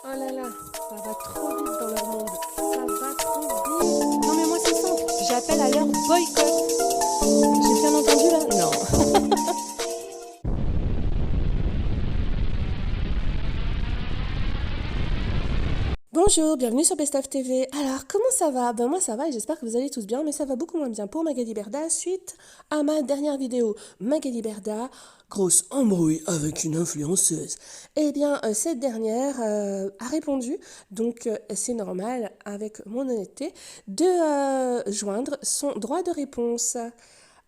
Oh là là, ça va trop vite dans leur monde. Ça va trop vite. Non mais moi c'est simple, j'appelle à leur boycott. J'ai bien entendu là? Non. Bonjour, bienvenue sur Best of TV. Alors, comment ça va? Ben moi ça va et j'espère que vous allez tous bien, mais ça va beaucoup moins bien pour Magali Berda suite à ma dernière vidéo. Magali Berda, grosse embrouille avec une influenceuse. Eh bien, cette dernière a répondu, donc c'est normal, avec mon honnêteté, de joindre son droit de réponse.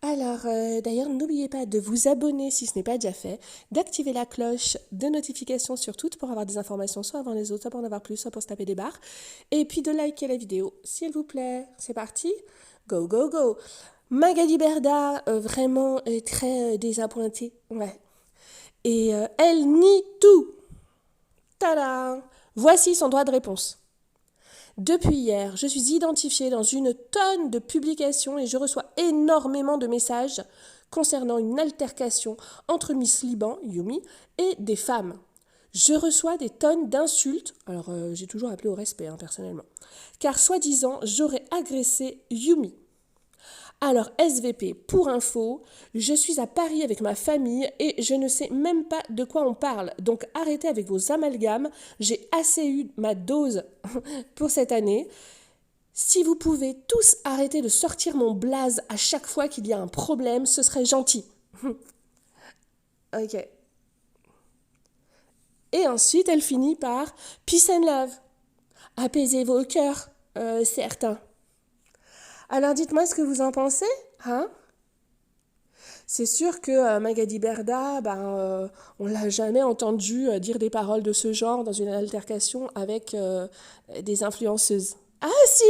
Alors, d'ailleurs, n'oubliez pas de vous abonner si ce n'est pas déjà fait, d'activer la cloche de notification sur toutes pour avoir des informations soit avant les autres, soit pour en avoir plus, soit pour se taper des barres. Et puis de liker la vidéo, s'il vous plaît. C'est parti, go, go, go. Magali Berda, vraiment très désappointée. Ouais. Et elle nie tout. Tada! Voici son droit de réponse. Depuis hier, je suis identifiée dans une tonne de publications et je reçois énormément de messages concernant une altercation entre Miss Liban, Yumi, et des femmes. Je reçois des tonnes d'insultes, alors j'ai toujours appelé au respect personnellement, car soi-disant j'aurais agressé Yumi. Alors SVP, pour info, je suis à Paris avec ma famille et je ne sais même pas de quoi on parle. Donc arrêtez avec vos amalgames, j'ai assez eu ma dose pour cette année. Si vous pouvez tous arrêter de sortir mon blaze à chaque fois qu'il y a un problème, ce serait gentil. Ok. Et ensuite, elle finit par Peace and love. Apaisez vos cœurs, certains. Alors dites-moi ce que vous en pensez, hein? C'est sûr que Magali Berda, on l'a jamais entendu dire des paroles de ce genre dans une altercation avec des influenceuses. Ah si.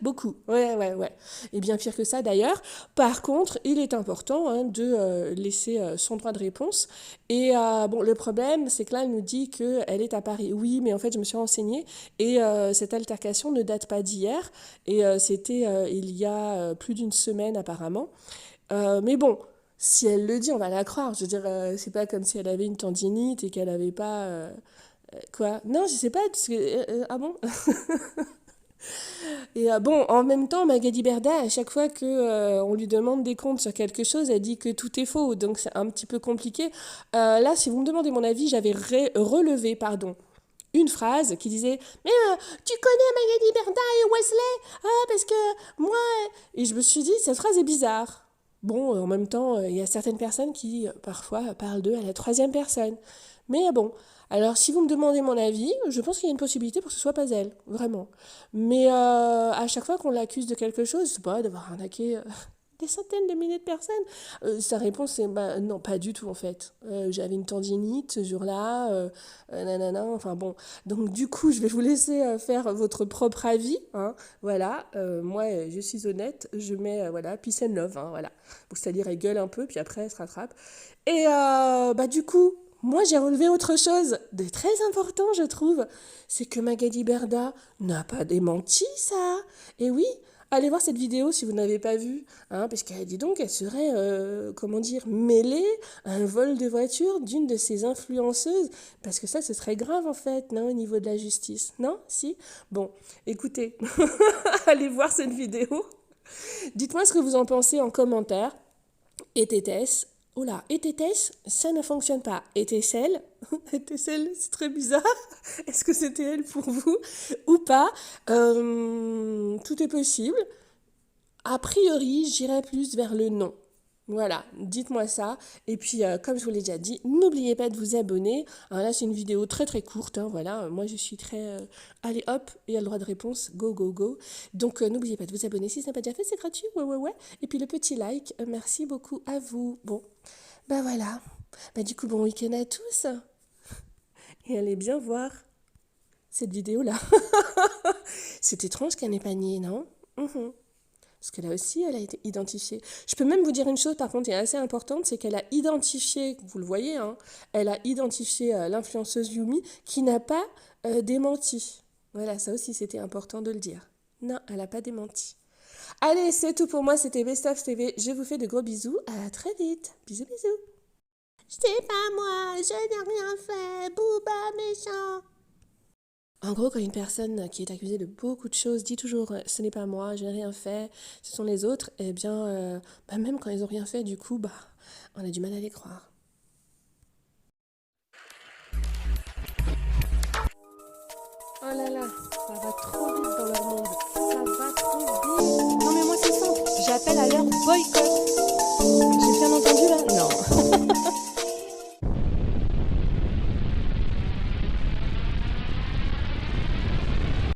Beaucoup, ouais, ouais, ouais. Et bien pire que ça d'ailleurs. Par contre, il est important de laisser son droit de réponse. Et bon, le problème, c'est que là, elle nous dit qu'elle est à Paris. Oui, mais en fait, je me suis renseignée et cette altercation ne date pas d'hier. Et c'était il y a plus d'une semaine apparemment. Mais bon, si elle le dit, on va la croire. Je veux dire, c'est pas comme si elle avait une tendinite et qu'elle avait pas... quoi? Non, je sais pas. Ah bon? Et bon, en même temps, Magali Berda, à chaque fois que on lui demande des comptes sur quelque chose, elle dit que tout est faux, donc c'est un petit peu compliqué. Là, si vous me demandez mon avis, j'avais relevé, pardon, une phrase qui disait « Mais tu connais Magali Berda et Wesley? Ah, parce que moi... » Et je me suis dit, cette phrase est bizarre. Bon, en même temps, il y a certaines personnes qui, parfois, parlent d'eux à la troisième personne. Mais bon, alors si vous me demandez mon avis, je pense qu'il y a une possibilité pour que ce soit pas elle, vraiment. Mais à chaque fois qu'on l'accuse de quelque chose, je sais pas, d'avoir arnaqué des centaines de milliers de personnes, sa réponse c'est bah, non, pas du tout en fait. J'avais une tendinite ce jour-là, nanana, enfin bon. Donc du coup, je vais vous laisser faire votre propre avis. Hein, voilà, moi je suis honnête, je mets voilà, peace and love, hein, voilà. Donc c'est-à-dire elle gueule un peu, puis après elle se rattrape. Et bah du coup, moi, j'ai relevé autre chose de très important, je trouve. C'est que Magali Berda n'a pas démenti ça. Et oui, allez voir cette vidéo si vous n'avez pas vu. Hein, parce qu'elle dit donc qu'elle serait, comment dire, mêlée à un vol de voiture d'une de ses influenceuses. Parce que ça, ce serait grave en fait, non, au niveau de la justice. Non? Si? Bon, écoutez, allez voir cette vidéo. Dites-moi ce que vous en pensez en commentaire. Était-ce Oula, était-ce Ça ne fonctionne pas. Était-ce Était-ce C'est très bizarre. Est-ce que c'était elle pour vous ou pas? Tout est possible. A priori, j'irais plus vers le non. Voilà, dites-moi ça. Et puis, comme je vous l'ai déjà dit, n'oubliez pas de vous abonner. Alors là, c'est une vidéo très très courte. Hein, voilà, moi je suis très... allez hop, il y a le droit de réponse. Go, go, go. Donc, n'oubliez pas de vous abonner si ce n'est pas déjà fait, c'est gratuit. Ouais, ouais, ouais. Et puis le petit like, merci beaucoup à vous. Bon, bah voilà. Bah du coup, bon week-end à tous. Et allez bien voir cette vidéo-là. C'est étrange qu'elle n'ait pas nié, non? Parce que là aussi, elle a été identifiée. Je peux même vous dire une chose, par contre, qui est assez importante, c'est qu'elle a identifié, vous le voyez, hein, elle a identifié l'influenceuse Yumi qui n'a pas démenti. Voilà, ça aussi, c'était important de le dire. Non, elle n'a pas démenti. Allez, c'est tout pour moi, c'était Best of TV. Je vous fais de gros bisous, à très vite. Bisous, bisous. C'est pas moi, je n'ai rien fait, Booba méchant. En gros, quand une personne qui est accusée de beaucoup de choses dit toujours ce n'est pas moi, je n'ai rien fait, ce sont les autres, eh bien, même quand ils n'ont rien fait, du coup, on a du mal à les croire. Oh là là, ça va trop vite dans leur monde. Ça va trop vite. Non mais moi c'est simple, j'appelle à leur boycott.